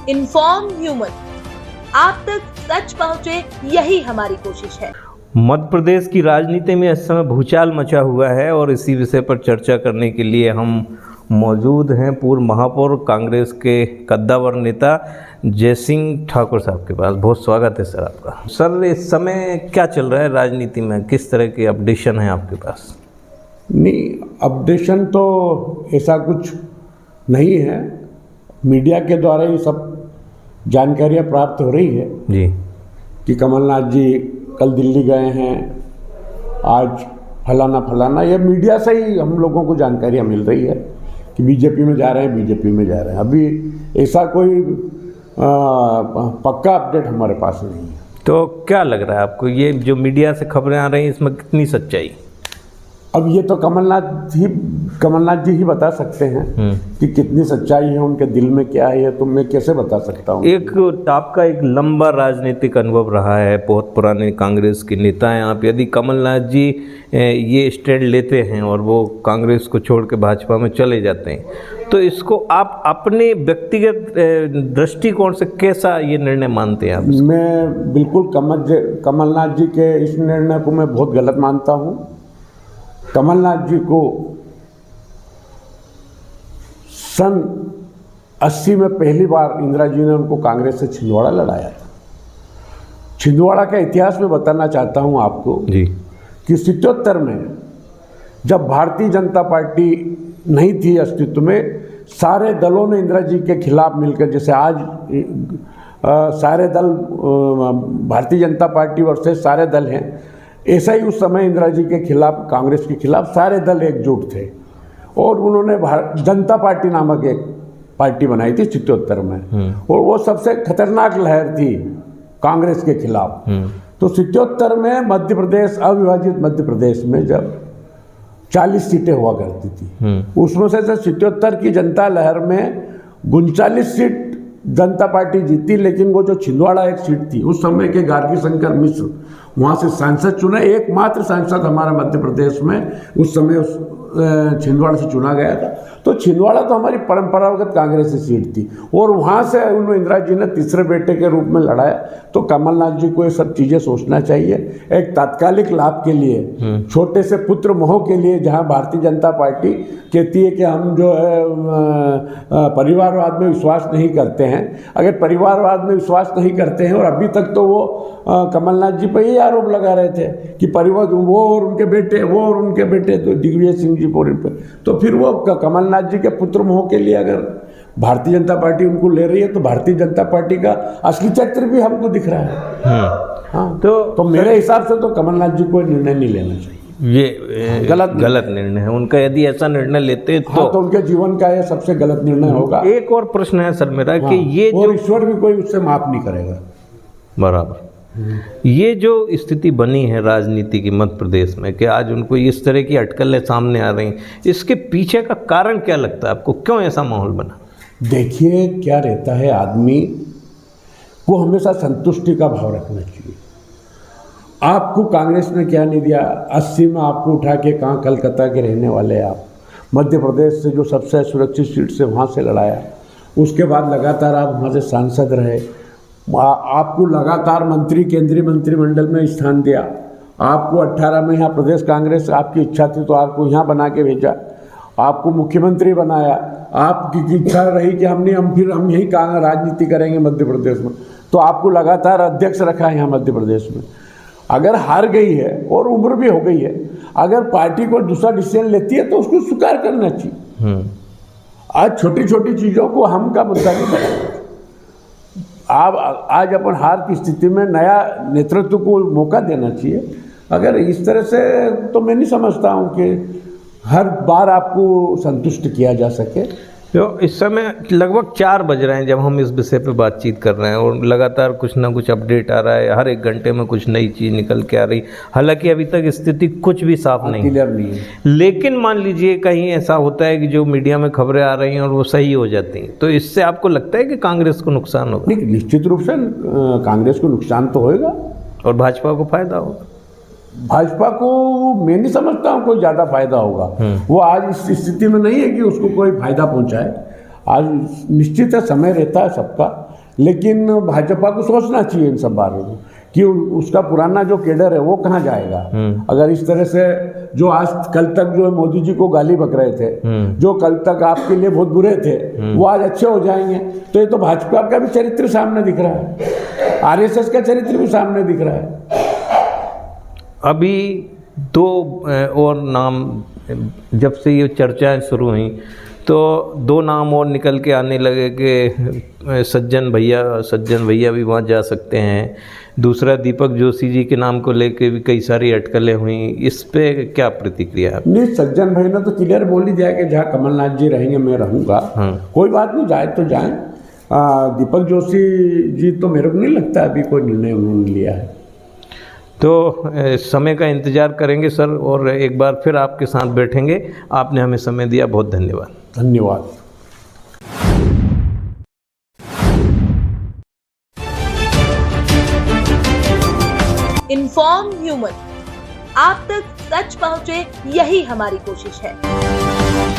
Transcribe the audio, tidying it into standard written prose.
Inform human, आप तक सच पहुंचे, यही हमारी कोशिश है। मध्य प्रदेश की राजनीति में इस समय भूचाल मचा हुआ है और इसी विषय पर चर्चा करने के लिए हम मौजूद हैं पूर्व महापौर कांग्रेस के कद्दावर नेता जयसिंह ठाकुर साहब के पास। बहुत स्वागत है सर आपका। सर, इस समय क्या चल रहा है राजनीति में, किस तरह के अपडेशन है आपके पास? नहीं, अपडेशन तो ऐसा कुछ नहीं है। मीडिया के द्वारा ये सब जानकारियाँ प्राप्त हो रही है जी कि कमलनाथ जी कल दिल्ली गए हैं, आज फलाना फलाना, ये मीडिया से ही हम लोगों को जानकारियाँ मिल रही है कि बीजेपी में जा रहे हैं, बीजेपी में जा रहे हैं। अभी ऐसा कोई पक्का अपडेट हमारे पास नहीं है। तो क्या लग रहा है आपको, ये जो मीडिया से खबरें आ रही हैं इसमें कितनी सच्चाई? अब ये तो कमलनाथ जी ही बता सकते हैं कि कितनी सच्चाई है, उनके दिल में क्या है, तो मैं कैसे बता सकता हूँ। आपका एक लंबा राजनीतिक अनुभव रहा है, बहुत पुराने कांग्रेस के नेता हैं आप। यदि कमलनाथ जी ये स्टैंड लेते हैं और वो कांग्रेस को छोड़ के भाजपा में चले जाते हैं, तो इसको आप अपने व्यक्तिगत दृष्टिकोण से कैसा ये निर्णय मानते हैं आप? मैं बिल्कुल कमलनाथ जी के इस निर्णय को मैं बहुत गलत मानता हूँ। कमलनाथ जी को सन 80 में पहली बार इंदिरा जी ने उनको कांग्रेस से छिंदवाड़ा लड़ाया था। छिंदवाड़ा का इतिहास में बताना चाहता हूं आपको जी कि 77 में जब भारतीय जनता पार्टी नहीं थी अस्तित्व में, सारे दलों ने इंदिरा जी के खिलाफ मिलकर, जैसे आज सारे दल भारतीय जनता पार्टी वर्सेस सारे दल हैं, ऐसा ही उस समय इंदिरा जी के खिलाफ, कांग्रेस के खिलाफ सारे दल एकजुट थे और उन्होंने जनता पार्टी नामक एक पार्टी बनाई थी 77 में, और वो सबसे खतरनाक लहर थी कांग्रेस के खिलाफ। तो 77 में मध्य प्रदेश, अविभाजित मध्य प्रदेश में जब 40 सीटें हुआ करती थी, उसमें से 77 की जनता लहर में 39 सीट जनता पार्टी जीती, लेकिन वो जो छिंदवाड़ा एक सीट थी, उस समय के गार्गी शंकर मिश्र वहाँ से सांसद चुने, एकमात्र सांसद हमारा मध्य प्रदेश में उस समय उस छिंदवाड़ा से चुना गया था। तो छिंदवाड़ा तो हमारी परंपरागत कांग्रेस की सीट थी और वहाँ से उन्होंने इंदिरा जी ने तीसरे बेटे के रूप में लड़ाया। तो कमलनाथ जी को ये सब चीज़ें सोचना चाहिए। एक तात्कालिक लाभ के लिए, छोटे से पुत्र मोह के लिए, जहाँ भारतीय जनता पार्टी कहती है कि हम जो है परिवारवाद में विश्वास नहीं करते हैं, अगर परिवारवाद में विश्वास नहीं करते हैं, और अभी तक तो वो कमलनाथ जी पर ये आरोप लगा रहे थे कि परिवार वो और उनके बेटे तो दिग्विजय सिंह जी पर, तो फिर वो कमलनाथ जी के पुत्र मोह के लिए अगर भारतीय जनता पार्टी उनको ले रही है, तो भारतीय जनता पार्टी का असली चरित्र भी हमको दिख रहा है। हाँ, तो मेरे हिसाब से तो कमलनाथ जी को निर्णय नहीं लेना चाहिए। ये गलत निर्णय है उनका। यदि ऐसा निर्णय लेते तो उनके जीवन का ये सबसे गलत निर्णय होगा। एक और प्रश्न है सर मेरा कि ये जो ईश्वर भी कोई उससे माफ नहीं करेगा। बराबर। ये जो स्थिति बनी है राजनीति की मध्य प्रदेश में कि आज उनको इस तरह की अटकलें सामने आ रही हैं, इसके पीछे का कारण क्या लगता है आपको? क्यों ऐसा माहौल बना? देखिए, क्या रहता है, आदमी को हमेशा संतुष्टि का भाव रखना चाहिए। आपको कांग्रेस ने क्या नहीं दिया? 80 में आपको उठा के, कहाँ कलकत्ता के रहने वाले आप, मध्य प्रदेश से जो सबसे सुरक्षित सीट से वहाँ से लड़ाया, उसके बाद लगातार आप वहाँ से सांसद रहे, आपको लगातार मंत्री, केंद्रीय मंत्रिमंडल में स्थान दिया, आपको 18 में यहाँ प्रदेश कांग्रेस, आपकी इच्छा थी तो आपको यहाँ बना के भेजा, आपको मुख्यमंत्री बनाया, आपकी इच्छा रही कि हम यही राजनीति करेंगे मध्य प्रदेश में, तो आपको लगातार अध्यक्ष रखा है यहाँ मध्य प्रदेश में। अगर हार गई है और उम्र भी हो गई है, अगर पार्टी को दूसरा डिसीजन लेती है तो उसको स्वीकार करना चाहिए। आज छोटी छोटी चीज़ों को हम का मुद्दा नहीं करेंगे। आप आज अपन हार की स्थिति में नया नेतृत्व को मौका देना चाहिए। अगर इस तरह से, तो मैं नहीं समझता हूँ कि हर बार आपको संतुष्ट किया जा सके। तो इस समय लगभग 4 बज रहे हैं जब हम इस विषय पे बातचीत कर रहे हैं और लगातार कुछ ना कुछ अपडेट आ रहा है, हर एक घंटे में कुछ नई चीज़ निकल के आ रही। हालांकि अभी तक स्थिति कुछ भी साफ नहीं, क्लियर नहीं है। लेकिन मान लीजिए कहीं ऐसा होता है कि जो मीडिया में खबरें आ रही हैं और वो सही हो जाती हैं, तो इससे आपको लगता है कि कांग्रेस को नुकसान होगा? नहीं, निश्चित रूप से कांग्रेस को नुकसान तो होगा और भाजपा को फायदा होगा। भाजपा को मैं नहीं समझता हूँ कोई ज़्यादा फायदा होगा। वो आज इस स्थिति में नहीं है कि उसको कोई फायदा पहुँचाए। आज निश्चित है, समय रहता है सबका, लेकिन भाजपा को सोचना चाहिए इन सब बारे में कि उसका पुराना जो केडर है वो कहाँ जाएगा। अगर इस तरह से जो आज कल तक जो मोदी जी को गाली बक रहे थे, जो कल तक आपके लिए बहुत बुरे थे, वो आज अच्छे हो जाएंगे, तो ये तो भाजपा का भी चरित्र सामने दिख रहा है, आरएसएस का चरित्र भी सामने दिख रहा है। अभी दो और नाम, जब से ये चर्चाएं शुरू हुई तो दो नाम और निकल के आने लगे कि सज्जन भैया भी वहाँ जा सकते हैं। दूसरा दीपक जोशी जी के नाम को लेके भी कई सारी अटकलें हुई, इस पे क्या प्रतिक्रिया? नहीं, सज्जन भाई ने तो क्लियर बोल ही दिया कि जहाँ कमलनाथ जी रहेंगे मैं रहूँगा। कोई बात नहीं, जाए तो जाए। दीपक जोशी जी तो मेरे को नहीं लगता अभी कोई निर्णय उन्होंने लिया है। तो समय का इंतज़ार करेंगे सर, और एक बार फिर आपके साथ बैठेंगे। आपने हमें समय दिया, बहुत धन्यवाद। धन्यवाद। इन्फॉर्म ह्यूमन, आप तक सच पहुंचे, यही हमारी कोशिश है।